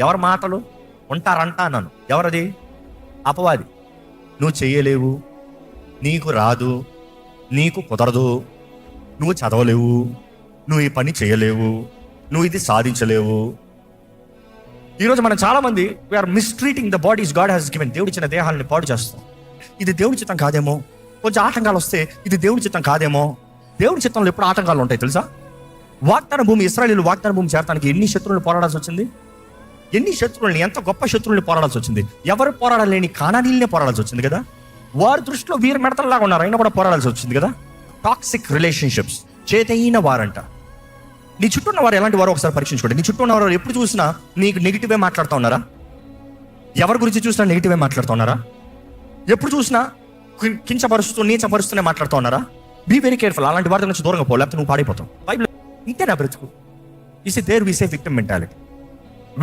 ఎవరి మాటలు? ఉంటారంట అన్నాను. ఎవరది? అపవాది. నువ్వు చేయలేవు, నీకు రాదు, నీకు కుదరదు, నువ్వు చదవలేవు, నువ్వు ఈ పని చేయలేవు, నువ్వు ఇది సాధించలేవు. ఈరోజు మనం చాలామంది we are mistreating the bodies God has given. దేవుడి ఇచ్చిన దేహాలని పాడు చేస్తాం. ఇది దేవుడి చిత్తం కాదేమో. కొంచెం ఆటంకాలు వస్తే ఇది దేవుడి చిత్తం కాదేమో. దేవుడి చిత్తంలో ఎప్పుడు ఆటంకాలు ఉంటాయి తెలుసా? వాగ్దాన భూమి, ఇశ్రాయేలీయులు వాగ్దాన భూమి చేరడానికి ఎన్ని శత్రువులు పోరాడాల్సి వచ్చింది? ఎన్ని శత్రువుల్ని, ఎంత గొప్ప శత్రువుల్ని పోరాడాల్సి వచ్చింది. ఎవరు పోరాడలేని కానానీలనే పోరాడాల్సి వచ్చింది కదా. వారి దృష్టిలో వీరు మెడతల్లాగా ఉన్నారు, అయినా కూడా పోరాడాల్సి వచ్చింది కదా. టాక్సిక్ రిలేషన్షిప్స్, చేతైన వారంట. నీ చుట్టూ ఉన్న వారు ఎలాంటి వారు ఒకసారి పరీక్షించుకోండి. నీ చుట్టూ ఉన్న వారు ఎప్పుడు చూసినా నీకు నెగిటివే మాట్లాడుతూ ఉన్నారా? ఎవరి గురించి చూసినా నెగిటివే మాట్లాడుతూ ఉన్నారా? ఎప్పుడు చూసినా కించపరుస్తూ నీచపరుస్తూనే మాట్లాడుతూ ఉన్నారా? Be very careful. అలాంటి వారి నుంచి దూరంగా పో, లేకపోతే నువ్వు పాడైపోతావు. బైబిల్ ఇంతేనా బ్రతుకు? Is there we say victim mentality.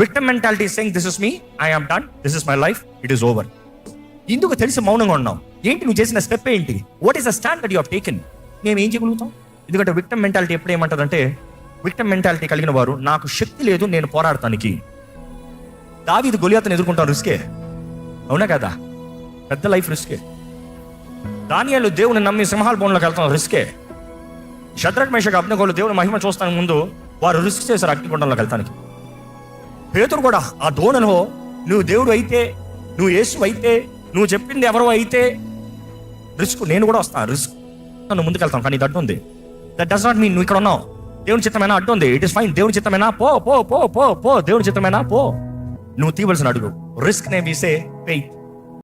Victim mentality saying this is me, I am done, this is my life, it is over. ఇందుకు తెలిసి మౌనంగా ఉన్నావు. ఏంటి నువ్వు చేసిన స్టెప్ ఏంటి? What is the stand that you have taken? మేము ఏం చేయగలుగుతాం? ఎందుకంటే విక్టిమ్ మెంటాలిటీ ఎప్పుడు ఏమంటారంటే, విక్టిమ్ మెంటాలిటీ కలిగిన వారు నాకు శక్తి లేదు, నేను పోరాడటానికి. దావీదు గొలియాతును ఎదుర్కొంటాం, రిస్కే. అవునా కదా? పెద్ద లైఫ్ రిస్కే. దానియేలు దేవుని నమ్మి సింహాల బోన్లోకి వెళ్తాం, రిస్కే. షద్రక్ మేషక్ అబ్దెనగోలు దేవుని మహిమ చూస్తానికి ముందు వారు రిస్క్ చేశారు అగ్నిగుండంలోకి వెళ్తానికి. పేతురు కూడా ఆ దోణలో నువ్వు దేవుడు అయితే, నువ్వు యేసు అయితే, నువ్వు చెప్పింది ఎవరో అయితే రిస్క్, నేను కూడా వస్తాను, రిస్క్. నువ్వు ముందుకెళ్తాం, కానీ ఇది అడ్డు ఉంది. దట్ డస్ నాట్ మీన్ నువ్వు ఇక్కడ ఉన్నావు. దేవుని చిత్తమైనా అడ్డు ఉంది, ఇట్ ఇస్ ఫైన్. దేవుని చిత్తమైనా పో పో పో పో పో దేవుని చిత్తమైనా పో. నువ్వు తీయవలసిన అడుగు రిస్క్. నే వి సే ఫెయిత్.